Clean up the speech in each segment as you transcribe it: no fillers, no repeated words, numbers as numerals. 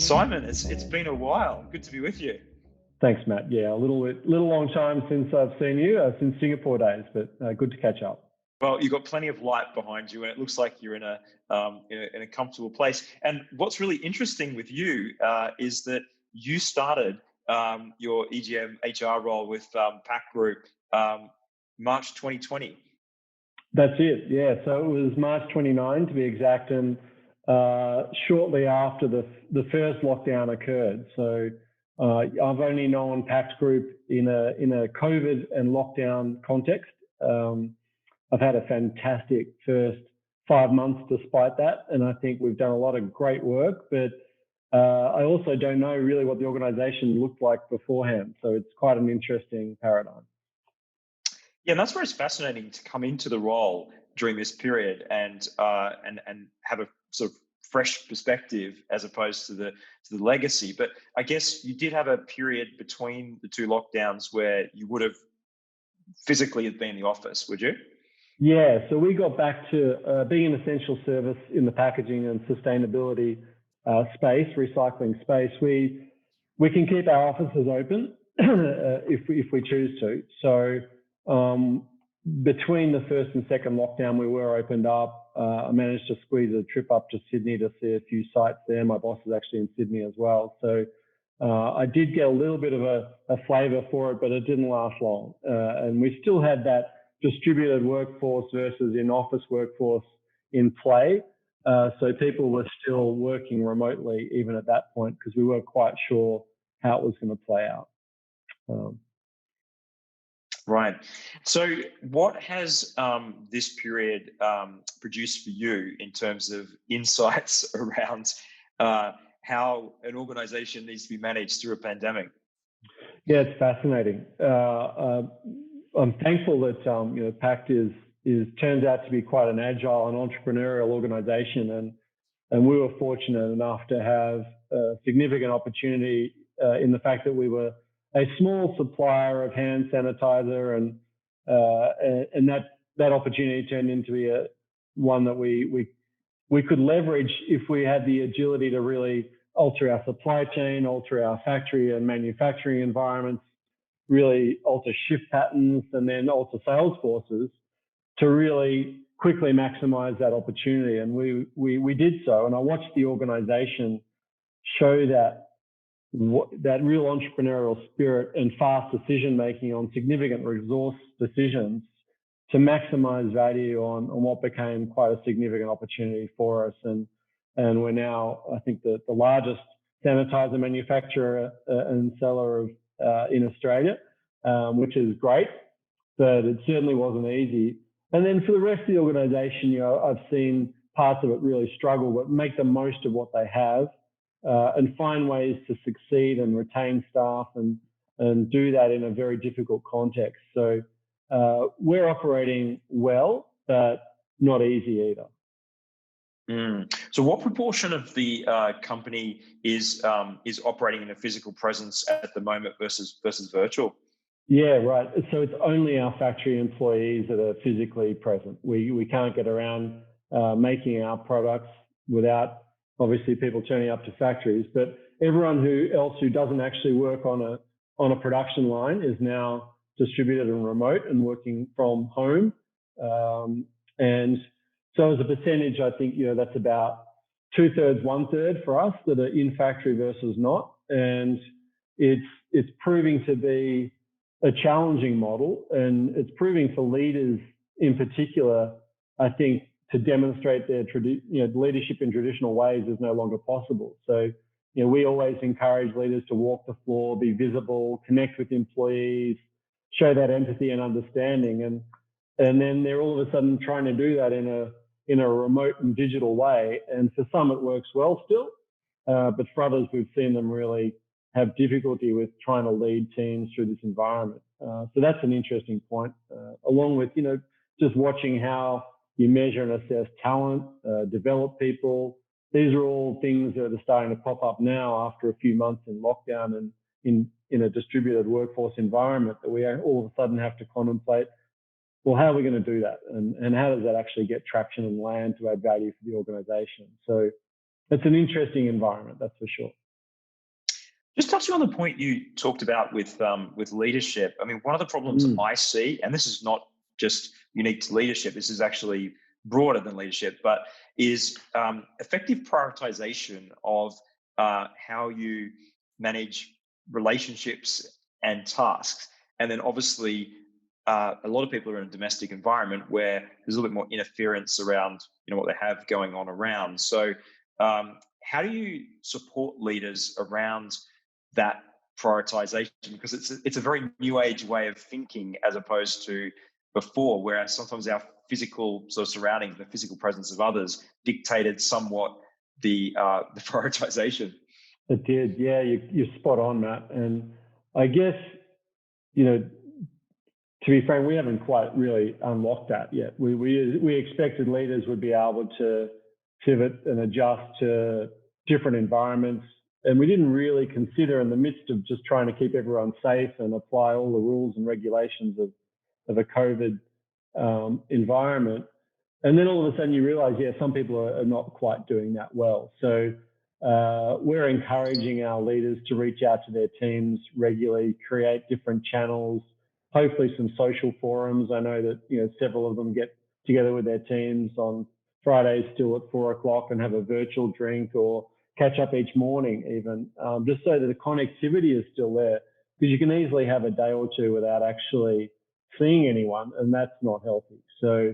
Simon, it's been a while. Good to be with you. Thanks, Matt. Yeah, a little long time since I've seen you, since Singapore days, but good to catch up. Well, you've got plenty of light behind you, and it looks like you're in a comfortable place. And what's really interesting with you is that you started your EGM HR role with Pact Group March 2020. That's it. Yeah, so it was March 29 to be exact, and shortly after the first lockdown occurred. So I've only known Pact Group in a COVID and lockdown context. I've had a fantastic first 5 months despite that, and I think we've done a lot of great work, but I also don't know really what the organisation looked like beforehand, so it's quite an interesting paradigm. Yeah, and that's where it's fascinating to come into the role during this period and have a sort of fresh perspective as opposed to the legacy. But I guess you did have a period between the two lockdowns where you would have physically been in the office, would you? Yeah, so we got back to being an essential service in the packaging and sustainability space, recycling space. We can keep our offices open if we choose to. So between the first and second lockdown, we were opened up. I managed to squeeze a trip up to Sydney to see a few sites there. My boss is actually in Sydney as well. So I did get a little bit of a flavour for it, but it didn't last long. And we still had that distributed workforce versus in-office workforce in play. So people were still working remotely even at that point because we weren't quite sure how it was going to play out. Right. So what has this period produced for you in terms of insights around how an organization needs to be managed through a pandemic? Yeah, it's fascinating. I'm thankful that Pact turns out to be quite an agile and entrepreneurial organization, and we were fortunate enough to have a significant opportunity in the fact that we were a small supplier of hand sanitizer, and that opportunity turned into be one that we could leverage if we had the agility to really alter our supply chain, alter our factory and manufacturing environments, really alter shift patterns, and then alter sales forces to really quickly maximize that opportunity. And we did so. And I watched the organization show that real entrepreneurial spirit and fast decision making on significant resource decisions to maximize value on what became quite a significant opportunity for us. And we're now, I think, the largest sanitizer manufacturer and seller in Australia, which is great, but it certainly wasn't easy. And then for the rest of the organisation, I've seen parts of it really struggle, but make the most of what they have and find ways to succeed and retain staff and do that in a very difficult context. So we're operating well, but not easy either. So what proportion of the company is operating in a physical presence at the moment versus virtual? Yeah, right. So it's only our factory employees that are physically present. We can't get around making our products without obviously people turning up to factories. But everyone else who doesn't actually work on a production line is now distributed and remote and working from home. And so as a percentage, I think that's about 2/3, 1/3 for us that are in factory versus not. And it's proving to be a challenging model, and it's proving for leaders in particular, I think, to demonstrate their leadership in traditional ways is no longer possible. So we always encourage leaders to walk the floor, be visible, connect with employees, show that empathy and understanding, and then they're all of a sudden trying to do that in a remote and digital way. And for some, it works well still, but for others, we've seen them really have difficulty with trying to lead teams through this environment. So that's an interesting point, along with, just watching how you measure and assess talent, develop people. These are all things that are starting to pop up now after a few months in lockdown and in a distributed workforce environment, that we all of a sudden have to contemplate, well, how are we going to do that? And how does that actually get traction and land to add value for the organization? So it's an interesting environment, that's for sure. Just touching on the point you talked about with leadership. I mean, one of the problems Mm. I see, and this is not just unique to leadership, this is actually broader than leadership, but is effective prioritization of how you manage relationships and tasks. And then obviously, a lot of people are in a domestic environment where there's a little bit more interference around what they have going on around. So, how do you support leaders around that prioritization? Because it's a very new age way of thinking as opposed to before, whereas sometimes our physical sort of surroundings, the physical presence of others, dictated somewhat the prioritization. It did. Yeah, you're spot on, Matt. And I guess, you know, to be frank, we haven't quite really unlocked that yet. We expected leaders would be able to pivot and adjust to different environments. And we didn't really consider, in the midst of just trying to keep everyone safe and apply all the rules and regulations of a COVID environment. And then all of a sudden you realize, yeah, some people are not quite doing that well. So we're encouraging our leaders to reach out to their teams regularly, create different channels, hopefully some social forums. I know that several of them get together with their teams on Fridays still at 4 o'clock and have a virtual drink, or catch up each morning even, just so that the connectivity is still there. Because you can easily have a day or two without actually seeing anyone, and that's not healthy. So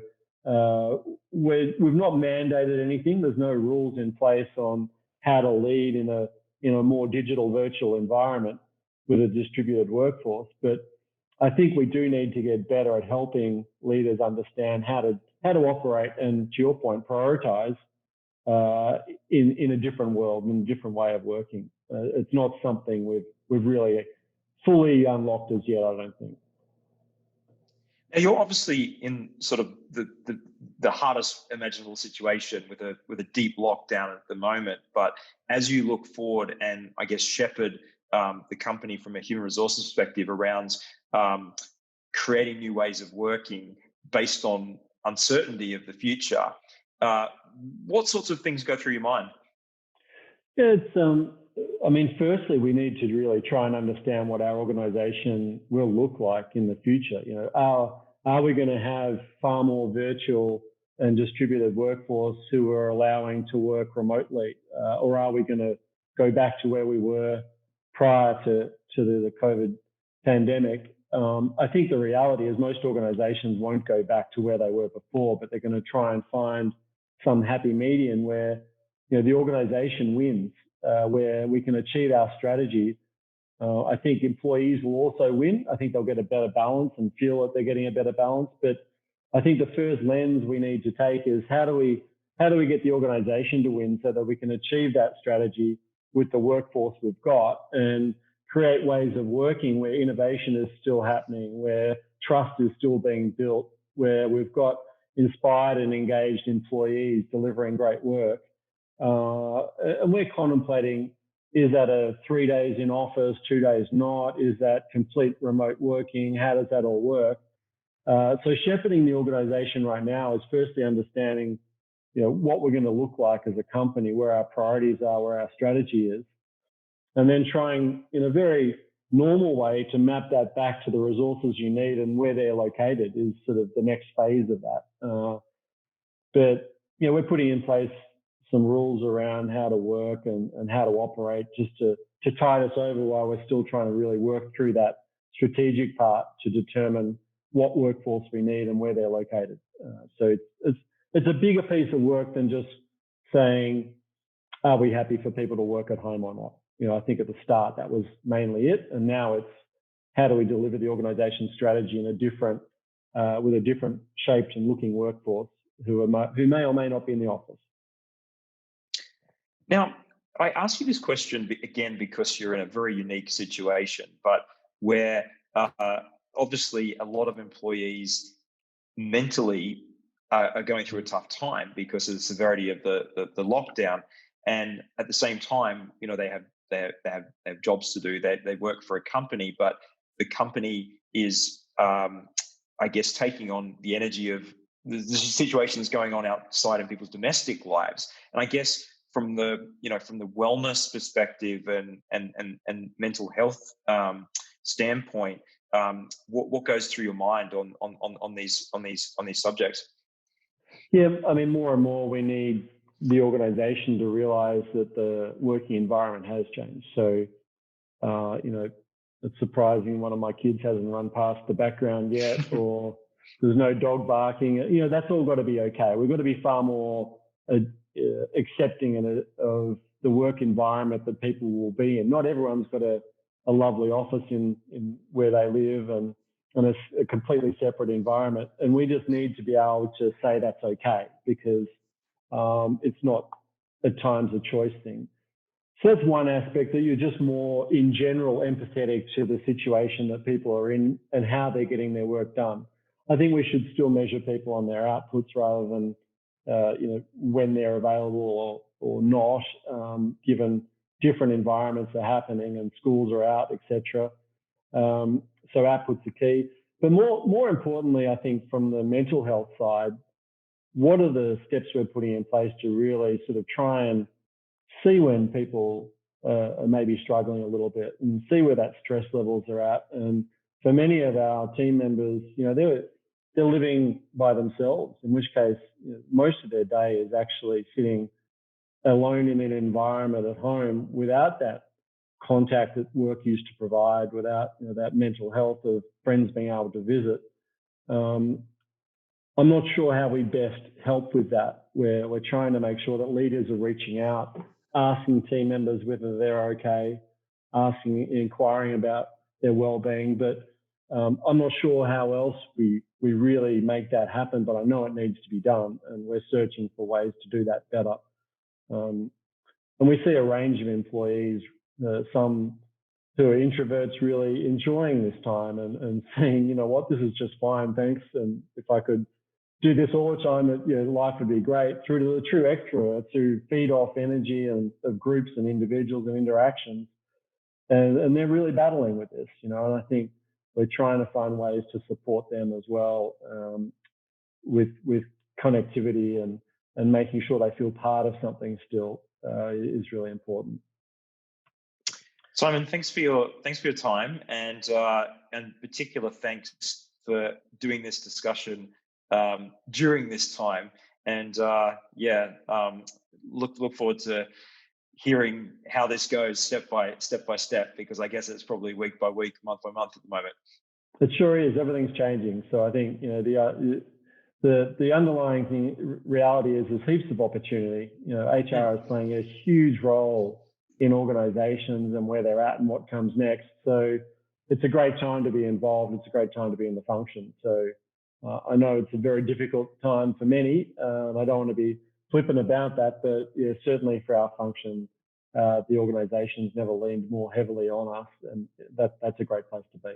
we've not mandated anything. There's no rules in place on how to lead in a more digital virtual environment with a distributed workforce. But I think we do need to get better at helping leaders understand how to operate and, to your point, prioritize in a different world, in a different way of working. It's not something we've really fully unlocked as yet, I don't think. Now, you're obviously in sort of the hardest imaginable situation with a deep lockdown at the moment. But as you look forward and I guess shepherd the company from a human resources perspective around creating new ways of working based on uncertainty of the future, what sorts of things go through your mind? Yeah, I mean, firstly, we need to really try and understand what our organization will look like in the future. Are we going to have far more virtual and distributed workforce who are allowing to work remotely, or are we going to go back to where we were prior to the COVID pandemic? I think the reality is most organizations won't go back to where they were before, but they're going to try and find some happy median where the organization wins, where we can achieve our strategy. I think employees will also win. I think they'll get a better balance and feel that they're getting a better balance. But I think the first lens we need to take is how do we get the organization to win so that we can achieve that strategy with the workforce we've got and create ways of working where innovation is still happening, where trust is still being built, where we've got inspired and engaged employees delivering great work. And we're contemplating, is that a 3 days in office, 2 days not? Is that complete remote working? How does that all work? So shepherding the organization right now is firstly understanding, what we're going to look like as a company, where our priorities are, where our strategy is, and then trying in a very normal way to map that back to the resources you need and where they're located is sort of the next phase of that. But we're putting in place some rules around how to work and how to operate just to tide us over while we're still trying to really work through that strategic part to determine what workforce we need and where they're located. So it's a bigger piece of work than just saying, are we happy for people to work at home or not? I think at the start that was mainly it, and now it's how do we deliver the organization's strategy in a different, with a different shaped and looking workforce who may or may not be in the office. Now, I ask you this question again because you're in a very unique situation, but where obviously a lot of employees mentally are going through a tough time because of the severity of the lockdown, and at the same time, they have jobs to do. They work for a company, but the company is, I guess, taking on the energy of the situations going on outside of people's domestic lives. And I guess from the from the wellness perspective and mental health standpoint, what goes through your mind on these subjects? Yeah, I mean, more and more we need the organisation to realise that the working environment has changed. So, it's surprising one of my kids hasn't run past the background yet, or there's no dog barking. That's all got to be okay. We've got to be far more accepting of the work environment that people will be in. Not everyone's got a lovely office in where they live and a completely separate environment. And we just need to be able to say that's okay, because it's not at times a choice thing. So that's one aspect, that you're just more in general empathetic to the situation that people are in and how they're getting their work done. I think we should still measure people on their outputs rather than when they're available or not, given different environments are happening and schools are out, etc. So outputs are key. But more importantly, I think from the mental health side, what are the steps we're putting in place to really sort of try and see when people are maybe struggling a little bit and see where that stress levels are at. And for many of our team members, they're living by themselves, in which case most of their day is actually sitting alone in an environment at home without that contact that work used to provide, without that mental health of friends being able to visit. I'm not sure how we best help with that, where we're trying to make sure that leaders are reaching out, asking team members whether they're okay, inquiring about their well-being. But I'm not sure how else we really make that happen, but I know it needs to be done, and we're searching for ways to do that better. And we see a range of employees, some who are introverts really enjoying this time and saying, this is just fine, thanks. And if I could do this all the time, life would be great, through to the true extroverts who feed off energy and of groups and individuals and interactions. And they're really battling with this, and I think we're trying to find ways to support them as well, with connectivity and making sure they feel part of something still is really important. Simon, thanks for your time, and particular thanks for doing this discussion during this time. And look forward to hearing how this goes step by step, because I guess it's probably week by week, month by month at the moment. It sure is. Everything's changing. So I think the underlying reality is there's heaps of opportunity. HR is playing a huge role in organizations and where they're at and what comes next. So it's a great time to be involved. It's a great time to be in the function. So I know it's a very difficult time for many. I don't want to be flippant about that, but certainly for our function, the organization's never leaned more heavily on us, and that's a great place to be.